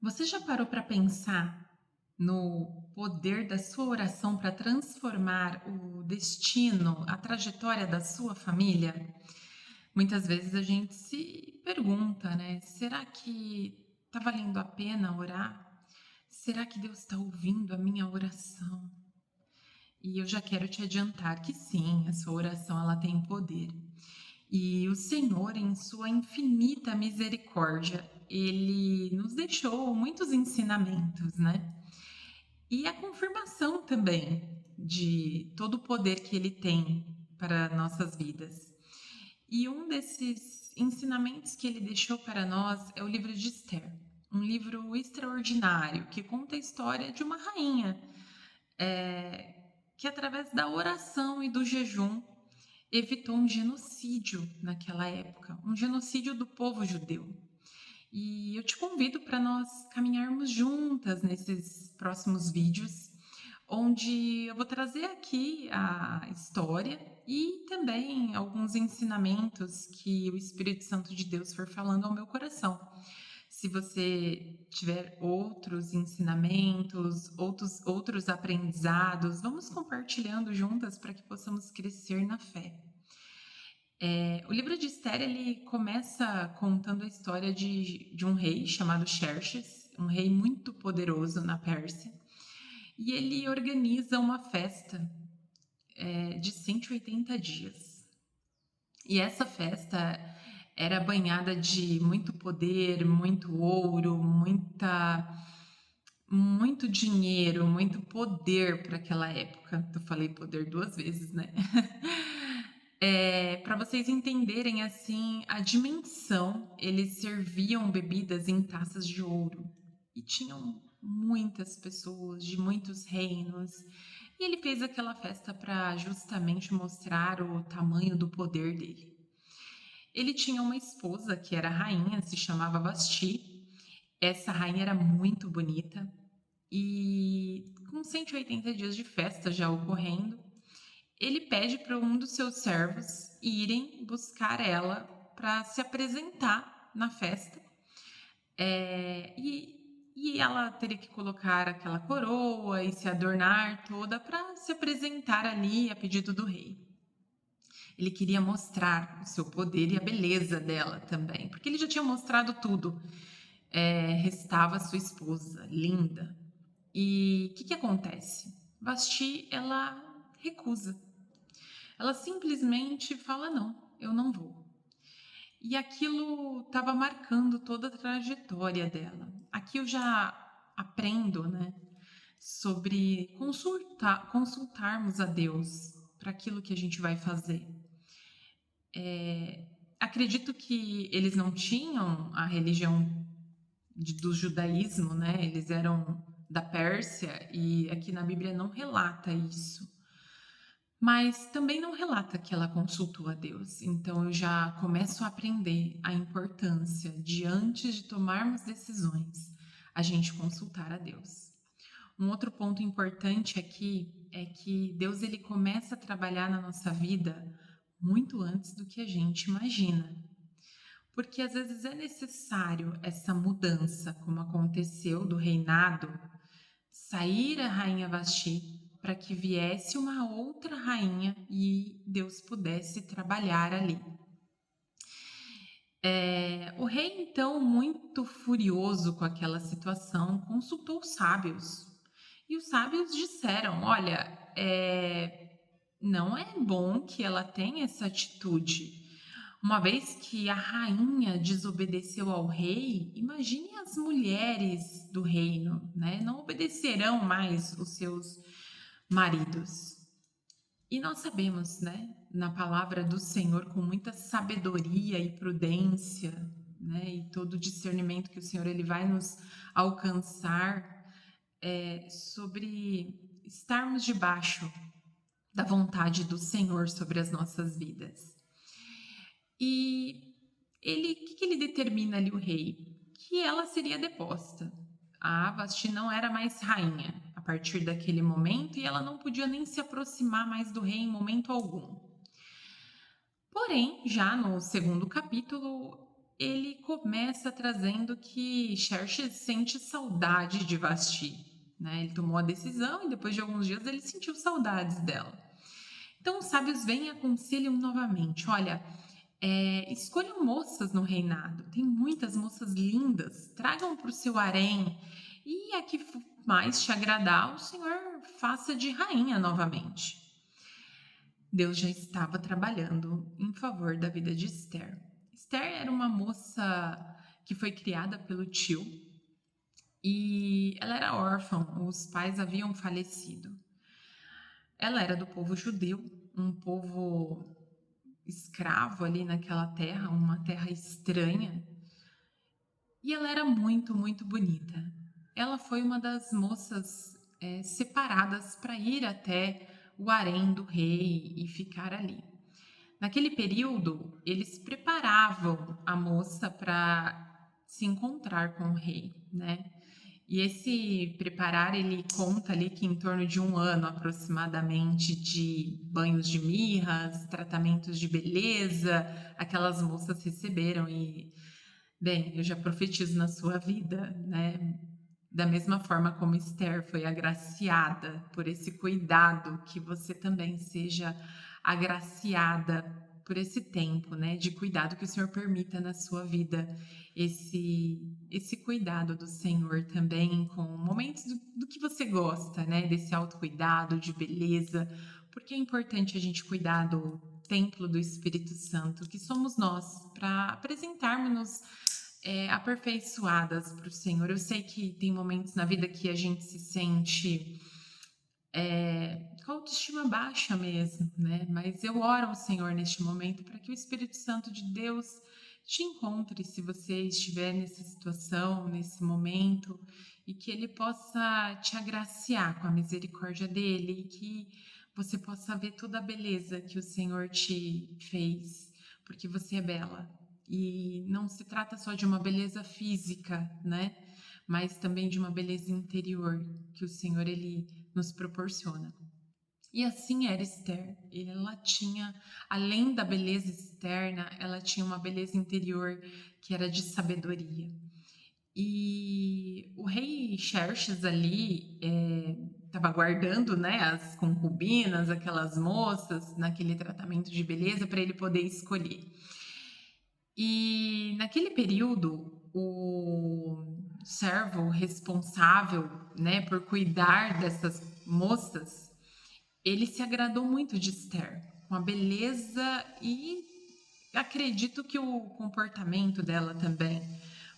Você já parou para pensar no poder da sua oração para transformar o destino, a trajetória da sua família? Muitas vezes a gente se pergunta, né? Será que está valendo a pena orar? Será que Deus está ouvindo a minha oração? E eu já quero te adiantar que sim, a sua oração ela tem poder. E o Senhor, em sua infinita misericórdia, ele nos deixou muitos ensinamentos, né? E a confirmação também de todo o poder que ele tem para nossas vidas. E um desses ensinamentos que ele deixou para nós é o livro de Esther, um livro extraordinário que conta a história de uma rainha que, através da oração e do jejum, evitou um genocídio naquela época, um genocídio do povo judeu. E eu te convido para nós caminharmos juntas nesses próximos vídeos, onde eu vou trazer aqui a história e também alguns ensinamentos que o Espírito Santo de Deus for falando ao meu coração. Se você tiver outros ensinamentos, outros aprendizados, vamos compartilhando juntas para que possamos crescer na fé. O livro de Esther ele começa contando a história de um rei chamado Xerxes, um rei muito poderoso na Pérsia, e ele organiza uma festa de 180 dias. E essa festa era banhada de muito poder, muito ouro, muito dinheiro, muito poder para aquela época. Eu falei poder duas vezes, né? Para vocês entenderem assim a dimensão, eles serviam bebidas em taças de ouro e tinham muitas pessoas de muitos reinos. E ele fez aquela festa para justamente mostrar o tamanho do poder dele. Ele tinha uma esposa que era rainha, se chamava Vasti. Essa rainha era muito bonita e com 180 dias de festa já ocorrendo, ele pede para um dos seus servos irem buscar ela para se apresentar na festa. E ela teria que colocar aquela coroa e se adornar toda para se apresentar ali a pedido do rei. Ele queria mostrar o seu poder e a beleza dela também, porque ele já tinha mostrado tudo. Restava sua esposa, linda. E o que acontece? Vasti, ela recusa. Ela simplesmente fala: não, eu não vou. E aquilo estava marcando toda a trajetória dela. Aqui eu já aprendo, né, sobre consultarmos a Deus para aquilo que a gente vai fazer. Acredito que eles não tinham a religião do judaísmo, né? Eles eram da Pérsia e aqui na Bíblia não relata isso. Mas também não relata que ela consultou a Deus. Então eu já começo a aprender a importância de, antes de tomarmos decisões, a gente consultar a Deus. Um outro ponto importante aqui é que Deus ele começa a trabalhar na nossa vida muito antes do que a gente imagina. Porque às vezes é necessário essa mudança, como aconteceu do reinado, sair a rainha Vasti para que viesse uma outra rainha e Deus pudesse trabalhar ali. O rei, então, muito furioso com aquela situação, consultou os sábios. E os sábios disseram: olha, não é bom que ela tenha essa atitude. Uma vez que a rainha desobedeceu ao rei, imagine as mulheres do reino, né? Não obedecerão mais os seus maridos. E nós sabemos, né, na palavra do Senhor, com muita sabedoria e prudência, né, e todo o discernimento que o Senhor ele vai nos alcançar, sobre estarmos debaixo da vontade do Senhor sobre as nossas vidas. E o que ele determina ali, o rei? Que ela seria deposta. A Vasti não era mais rainha a partir daquele momento e ela não podia nem se aproximar mais do rei em momento algum. Porém, já no segundo capítulo, ele começa trazendo que Xerxes sente saudade de Vasti, né? Ele tomou a decisão e depois de alguns dias ele sentiu saudades dela. Então os sábios vêm e aconselham novamente: olha, escolham moças no reinado, tem muitas moças lindas, tragam para o seu harém e a que mais te agradar, o Senhor faça de rainha novamente. Deus já estava trabalhando em favor da vida de Esther. Esther era uma moça que foi criada pelo tio e ela era órfã, os pais haviam falecido. Ela era do povo judeu, um povo escravo ali naquela terra, uma terra estranha, e ela era muito, muito bonita. Ela foi uma das moças separadas para ir até o harém do rei e ficar ali. Naquele período, eles preparavam a moça para se encontrar com o rei, né? E esse preparar, ele conta ali que em torno de 1 ano aproximadamente de banhos de mirras, tratamentos de beleza, aquelas moças receberam e, bem, eu já profetizo na sua vida, né? Da mesma forma como Esther foi agraciada por esse cuidado, que você também seja agraciada por esse tempo, né, de cuidado que o Senhor permita na sua vida, esse cuidado do Senhor também com momentos do que você gosta, né, desse autocuidado, de beleza, porque é importante a gente cuidar do templo do Espírito Santo, que somos nós, para apresentarmos-nos aperfeiçoadas para o Senhor. Eu sei que tem momentos na vida que a gente se sente com a autoestima baixa mesmo, né? Mas eu oro ao Senhor neste momento para que o Espírito Santo de Deus te encontre se você estiver nessa situação, nesse momento, e que Ele possa te agraciar com a misericórdia dEle e que você possa ver toda a beleza que o Senhor te fez, porque você é bela. E não se trata só de uma beleza física, né? Mas também de uma beleza interior que o Senhor Ele nos proporciona. E assim era Esther. Ela tinha, além da beleza externa, ela tinha uma beleza interior que era de sabedoria. E o rei Xerxes ali estava guardando, né, as concubinas, aquelas moças, naquele tratamento de beleza para ele poder escolher. E naquele período, o servo responsável, né, por cuidar dessas moças, ele se agradou muito de Esther, com a beleza e acredito que o comportamento dela também.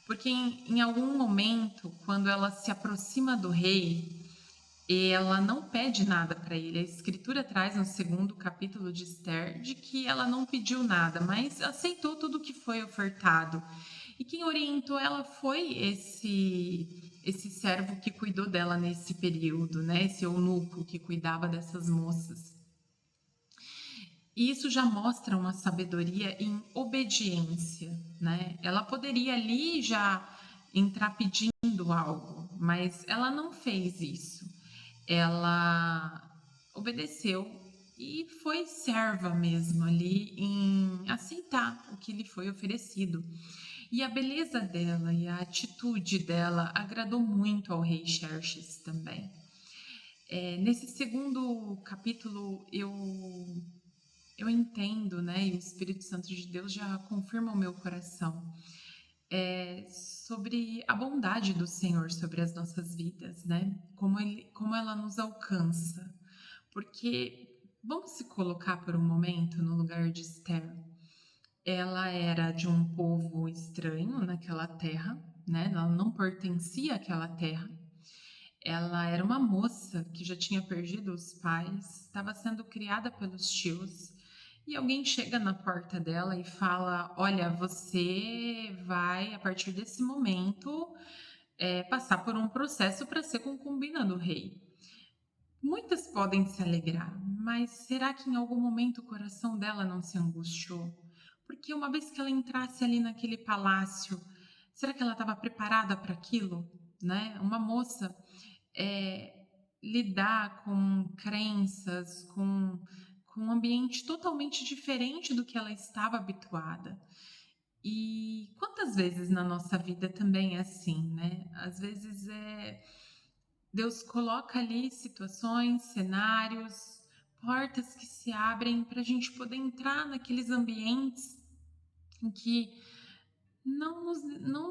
Porque em algum momento, quando ela se aproxima do rei, ela não pede nada para ele. A escritura traz no 2º capítulo de Esther de que ela não pediu nada, mas aceitou tudo que foi ofertado. E quem orientou ela foi esse servo que cuidou dela nesse período, né? Esse eunuco que cuidava dessas moças. E isso já mostra uma sabedoria em obediência, né? Ela poderia ali já entrar pedindo algo, mas ela não fez isso. Ela obedeceu e foi serva mesmo ali em aceitar o que lhe foi oferecido. E a beleza dela e a atitude dela agradou muito ao rei Xerxes também. Nesse 2º capítulo eu entendo, né, e o Espírito Santo de Deus já confirma o meu coração sobre a bondade do Senhor sobre as nossas vidas, né? Como ela nos alcança. Porque vamos se colocar por um momento no lugar de Esther. Ela era de um povo estranho naquela terra, né? Ela não pertencia àquela terra. Ela era uma moça que já tinha perdido os pais, estava sendo criada pelos tios, e alguém chega na porta dela e fala: Olha, você vai, a partir desse momento, passar por um processo para ser concubina do rei. Muitas podem se alegrar, mas será que em algum momento o coração dela não se angustiou? Porque uma vez que ela entrasse ali naquele palácio, será que ela estava preparada para aquilo? Né? Uma moça lidar com crenças, com um ambiente totalmente diferente do que ela estava habituada. E quantas vezes na nossa vida também é assim, né? Às vezes Deus coloca ali situações, cenários, portas que se abrem para a gente poder entrar naqueles ambientes em que não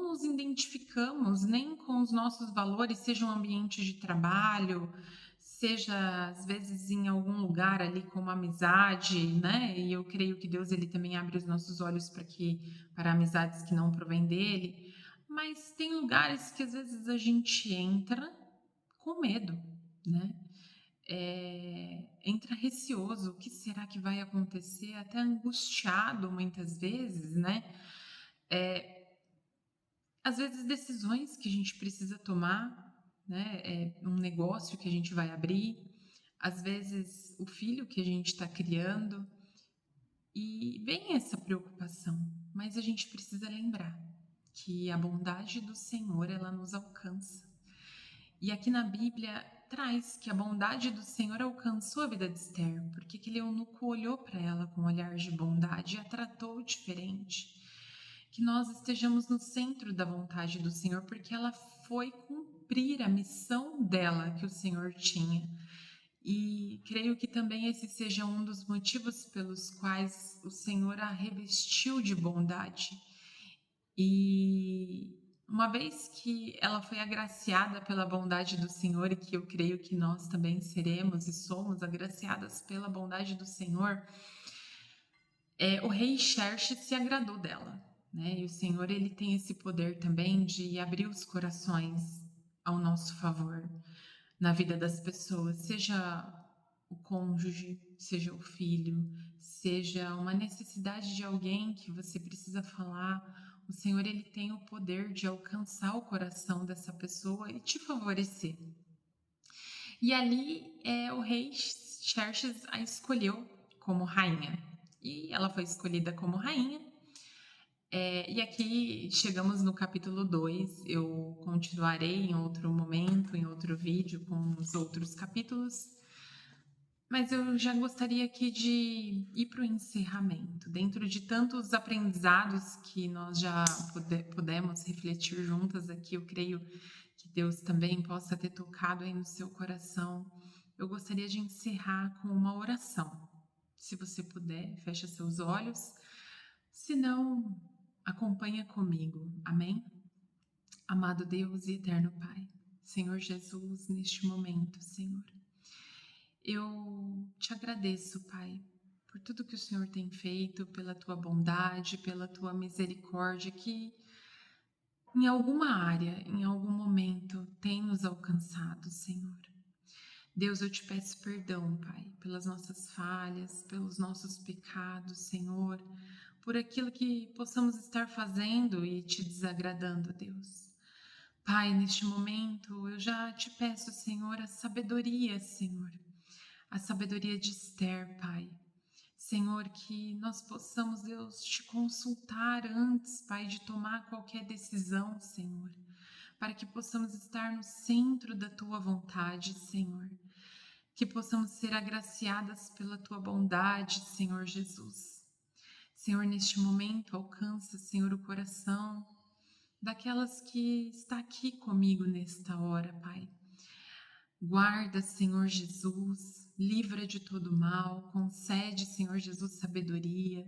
nos identificamos nem com os nossos valores, seja um ambiente de trabalho, seja às vezes em algum lugar ali como amizade, né? E eu creio que Deus ele também abre os nossos olhos para amizades que não provêm dele, mas tem lugares que às vezes a gente entra com medo, né? Entra receoso, o que será que vai acontecer? Até angustiado muitas vezes, né? Às vezes decisões que a gente precisa tomar, né? Um negócio que a gente vai abrir, às vezes o filho que a gente está criando, e vem essa preocupação, mas a gente precisa lembrar que a bondade do Senhor ela nos alcança. E aqui na Bíblia traz que a bondade do Senhor alcançou a vida de Esther, porque aquele eunuco olhou para ela com um olhar de bondade e a tratou diferente. Que nós estejamos no centro da vontade do Senhor, porque ela foi cumprir a missão dela que o Senhor tinha. E creio que também esse seja um dos motivos pelos quais o Senhor a revestiu de bondade. E uma vez que ela foi agraciada pela bondade do Senhor, e que eu creio que nós também seremos e somos agraciadas pela bondade do Senhor, o rei Xerxes se agradou dela, né? E o Senhor ele tem esse poder também de abrir os corações ao nosso favor na vida das pessoas, seja o cônjuge, seja o filho, seja uma necessidade de alguém que você precisa falar. O Senhor ele tem o poder de alcançar o coração dessa pessoa e te favorecer. E ali o rei Xerxes a escolheu como rainha. E ela foi escolhida como rainha. E aqui chegamos no capítulo 2. Eu continuarei em outro momento, em outro vídeo, com os outros capítulos. Mas eu já gostaria aqui de ir para o encerramento. Dentro de tantos aprendizados que nós já pudemos refletir juntas aqui, eu creio que Deus também possa ter tocado aí no seu coração. Eu gostaria de encerrar com uma oração. Se você puder, fecha seus olhos. Se não, acompanha comigo. Amém? Amado Deus e eterno Pai, Senhor Jesus, neste momento, Senhor, eu te agradeço, Pai, por tudo que o Senhor tem feito, pela tua bondade, pela tua misericórdia, que em alguma área, em algum momento, tem nos alcançado, Senhor. Deus, eu te peço perdão, Pai, pelas nossas falhas, pelos nossos pecados, Senhor, por aquilo que possamos estar fazendo e te desagradando, Deus. Pai, neste momento, eu já te peço, Senhor, a sabedoria, Senhor, a sabedoria de Esther, Pai. Senhor, que nós possamos, Deus, te consultar antes, Pai, de tomar qualquer decisão, Senhor, para que possamos estar no centro da tua vontade, Senhor, que possamos ser agraciadas pela tua bondade, Senhor Jesus. Senhor, neste momento, alcança, Senhor, o coração daquelas que está aqui comigo nesta hora, Pai. Guarda, Senhor Jesus, livra de todo mal, concede, Senhor Jesus, sabedoria,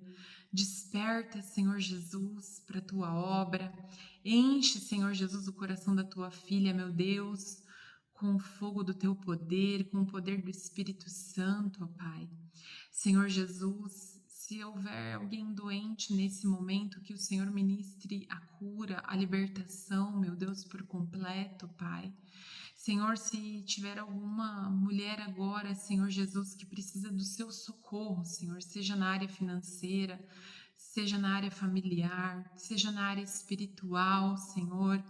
desperta, Senhor Jesus, para a tua obra, enche, Senhor Jesus, o coração da tua filha, meu Deus, com o fogo do teu poder, com o poder do Espírito Santo, ó Pai. Senhor Jesus, se houver alguém doente nesse momento, que o Senhor ministre a cura, a libertação, meu Deus, por completo, Pai. Senhor, se tiver alguma mulher agora, Senhor Jesus, que precisa do seu socorro, Senhor, seja na área financeira, seja na área familiar, seja na área espiritual, Senhor,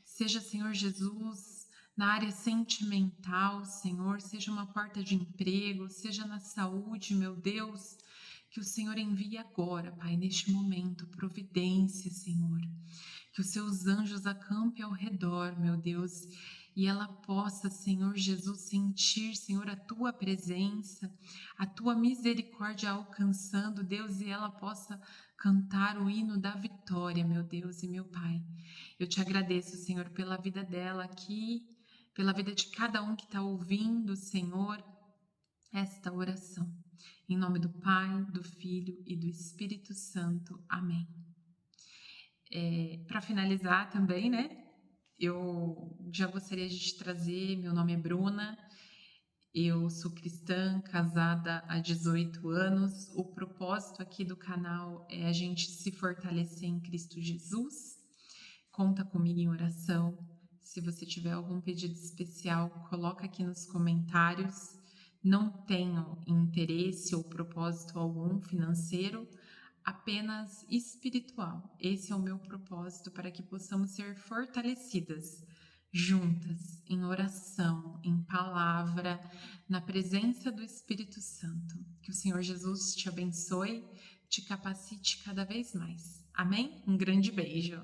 seja, Senhor Jesus, na área sentimental, Senhor, seja uma porta de emprego, seja na saúde, meu Deus, que o Senhor envie agora, Pai, neste momento, providência, Senhor, que os seus anjos acampem ao redor, meu Deus, e ela possa, Senhor Jesus, sentir, Senhor, a tua presença, a tua misericórdia alcançando, Deus, e ela possa cantar o hino da vitória, meu Deus e meu Pai. Eu te agradeço, Senhor, pela vida dela aqui, pela vida de cada um que está ouvindo, Senhor, esta oração. Em nome do Pai, do Filho e do Espírito Santo. Amém. Para finalizar também, né? Eu já gostaria de te trazer, meu nome é Bruna, eu sou cristã, casada há 18 anos. O propósito aqui do canal é a gente se fortalecer em Cristo Jesus. Conta comigo em oração. Se você tiver algum pedido especial, coloca aqui nos comentários. Não tenho interesse ou propósito algum financeiro, apenas espiritual. Esse é o meu propósito para que possamos ser fortalecidas juntas em oração, em palavra, na presença do Espírito Santo. Que o Senhor Jesus te abençoe, te capacite cada vez mais. Amém? Um grande beijo.